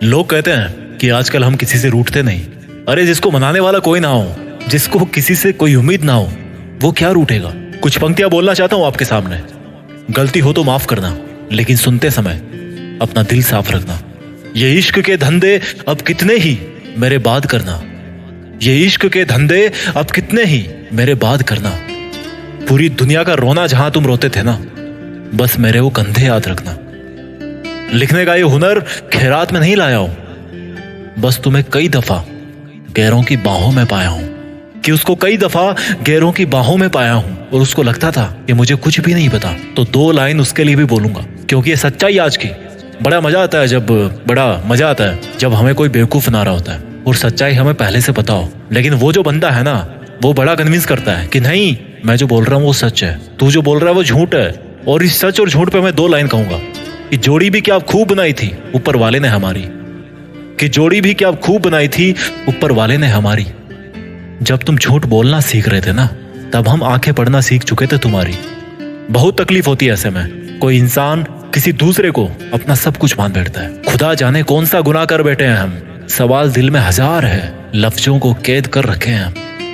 लोग कहते हैं कि आजकल हम किसी से रूठते नहीं। अरे जिसको मनाने वाला कोई ना हो, जिसको किसी से कोई उम्मीद ना हो, वो क्या रूठेगा। कुछ पंक्तियां बोलना चाहता हूं आपके सामने। गलती हो तो माफ करना, लेकिन सुनते समय अपना दिल साफ रखना। ये इश्क के धंधे अब कितने ही मेरे बाद करना। ये इश्क के धंधे अब कितने ही मेरे बाद करना। पूरी दुनिया का रोना जहां तुम रोते थे ना, बस मेरे वो कंधे याद रखना। लिखने का ये हुनर खैरात में नहीं लाया हूं, बस तुम्हें कई दफा गैरों की बाहों में पाया हूं। कि उसको कई दफा गैरों की बाहों में पाया हूं और उसको लगता था कि मुझे कुछ भी नहीं पता। तो 2 लाइन उसके लिए भी बोलूंगा, क्योंकि ये सच्चाई आज की। बड़ा मजा आता है जब हमें कोई बेवकूफ बना रहा होता है और सच्चाई हमें पहले से पता हो। लेकिन वो जो बंदा है ना, वो बड़ा कन्विंस करता है कि नहीं, मैं जो बोल रहा हूँ वो सच है, तू जो बोल रहा है वो झूठ है। और इस सच और झूठ पे मैं 2 लाइन कहूंगा कि जोड़ी भी क्या खूब बनाई थी ऊपर वाले ने हमारी। कि जोड़ी भी क्या खूब बनाई थी ऊपर वाले ने हमारी। जब तुम झूठ बोलना सीख रहे थे ना, तब हम आंखें पढ़ना सीख चुके थे तुम्हारी। बहुत तकलीफ होती है ऐसे में। कोई इंसान किसी दूसरे को अपना सब कुछ मान बैठता है। खुदा जाने कौन सा गुनाह कर बैठे हैं हम। सवाल दिल में हजार है, लफ्जों को कैद कर रखे हैं हम।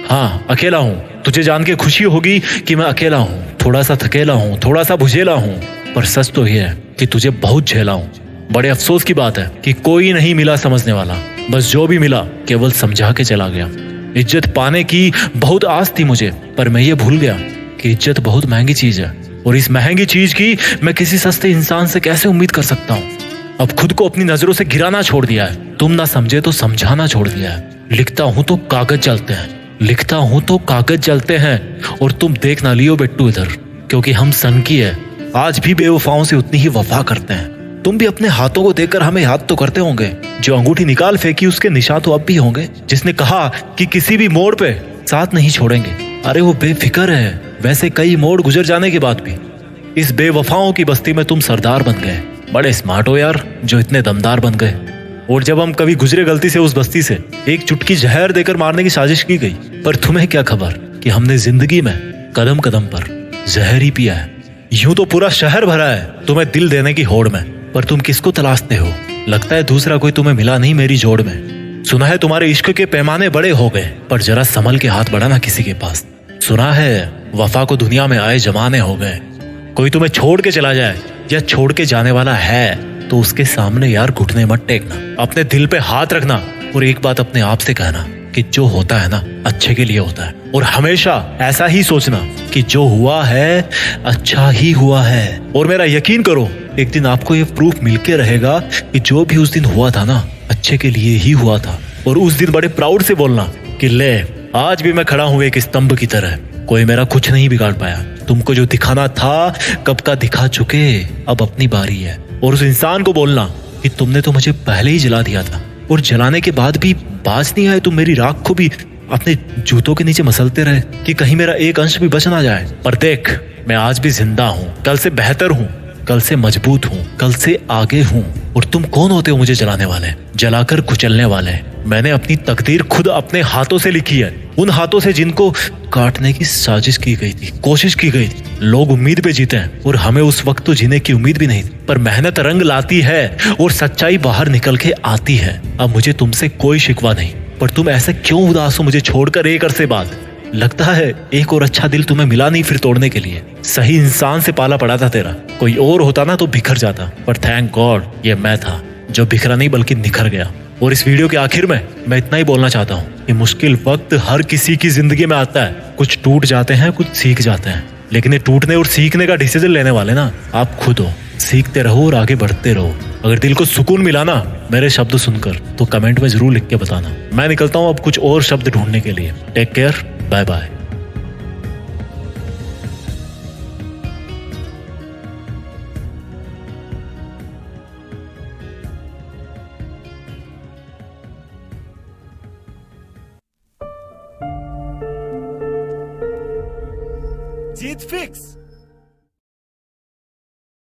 हाँ, अकेला हूं, तुझे जान के खुशी होगी कि मैं अकेला हूं। थोड़ा सा थकेला हूं, थोड़ा सा बुझेला हूं, पर सच तो ये है कि तुझे बहुत झेला हूं। बड़े अफसोस की बात है कि कोई नहीं मिला समझने वाला। बस जो भी मिला केवल समझा के चला गया। इज्जत पाने की बहुत आस थी मुझे, पर मैं ये भूल गया कि इज्जत बहुत महंगी चीज है। और इस महंगी चीज की मैं किसी सस्ते इंसान से कैसे उम्मीद कर सकता हूँ। अब खुद को अपनी नजरों से गिराना छोड़ दिया है। तुम ना समझे तो समझाना छोड़ दिया है। लिखता हूं तो कागज जलते हैं, लिखता हूं तो कागज जलते हैं। और तुम देख ना लियो बेट्टू इधर, क्योंकि हम सन की है। आज भी बेवफाओं से उतनी ही वफा करते हैं। तुम भी अपने हाथों को देखकर हमें याद तो करते होंगे। जो अंगूठी निकाल फेंकी उसके निशान तो अब भी होंगे। जिसने कहा कि किसी भी मोड़ पे साथ नहीं छोड़ेंगे, अरे वो बेफिक्र है। वैसे कई मोड़ गुजर जाने के बाद भी इस बेवफाओं की बस्ती में तुम सरदार बन गए। बड़े स्मार्ट हो यार, जो इतने दमदार बन गए। और जब हम कभी गुजरे गलती से उस बस्ती से, एक चुटकी जहर देकर मारने की साजिश की गई। पर तुम्हें क्या खबर कि हमने जिंदगी में कदम कदम पर जहर ही पिया है। यूं तो पूरा शहर भरा है तुम्हें दिल देने की होड़ में, पर तुम किसको तलाशते हो। लगता है दूसरा कोई तुम्हें मिला नहीं मेरी जोड़ में। सुना है तुम्हारे इश्क के पैमाने बड़े हो गए, पर जरा संभल के हाथ बढ़ाना किसी के पास। सुना है वफा को दुनिया में आए जमाने हो गए। कोई तुम्हें छोड़ के चला जाए या छोड़ के जाने वाला है तो उसके सामने यार घुटने मत टेकना। अपने दिल पे हाथ रखना और एक बात अपने आप से कहना कि जो होता है ना, अच्छे के लिए होता है। और हमेशा ऐसा ही सोचना कि जो हुआ है अच्छा ही हुआ है। और मेरा यकीन करो, एक दिन आपको ये प्रूफ मिलके रहेगा कि जो भी उस दिन हुआ था ना, अच्छे के लिए ही हुआ था। और उस दिन बड़े प्राउड से बोलना कि ले, आज भी मैं खड़ा हूं एक स्तंभ की तरह। कोई मेरा कुछ नहीं बिगाड़ पाया। तुमको जो दिखाना था कब का दिखा चुके, अब अपनी बारी है। और उस इंसान को बोलना कि तुमने तो मुझे पहले ही जला दिया था, और जलाने के बाद भी बाज नहीं आए। तुम मेरी राख को भी अपने जूतों के नीचे मसलते रहे कि कहीं मेरा एक अंश भी बच ना जाए। पर देख, मैं आज भी जिंदा हूँ, कल से बेहतर हूँ, कल से मजबूत हूँ, कल से आगे हूँ। और तुम कौन होते हो मुझे जलाने वाले, जलाकर कुचलने वाले। मैंने अपनी तकदीर खुद अपने हाथों से लिखी है, उन हाथों से जिनको काटने की साजिश की गई थी, कोशिश की गई थी। लोग उम्मीद पे जीते हैं और हमें उस वक्त तो जीने की उम्मीद भी नहीं थी। पर मेहनत रंग लाती है और सच्चाई बाहर निकल के आती है। अब मुझे तुमसे कोई शिकवा नहीं, पर तुम ऐसे क्यों उदास हो मुझे छोड़कर एक अरसे बाद। लगता है एक और अच्छा दिल तुम्हें मिला नहीं फिर तोड़ने के लिए। सही इंसान से पाला पड़ा था तेरा, कोई और होता ना तो बिखर जाता। पर थैंक गॉड ये मैं था जो बिखरा नहीं बल्कि निखर गया। और इस वीडियो के आखिर में मैं इतना ही बोलना चाहता हूँ कि मुश्किल वक्त हर किसी की जिंदगी में आता है। कुछ टूट जाते हैं, कुछ सीख जाते हैं, लेकिन ये टूटने और सीखने का डिसीजन लेने वाले ना आप खुद हो। सीखते रहो और आगे बढ़ते रहो। अगर दिल को सुकून मिला ना मेरे शब्द सुनकर, तो कमेंट में जरूर लिख के बताना। मैं निकलता हूँ अब कुछ और शब्द ढूंढने के लिए। Take care, bye bye. जीत फिक्स।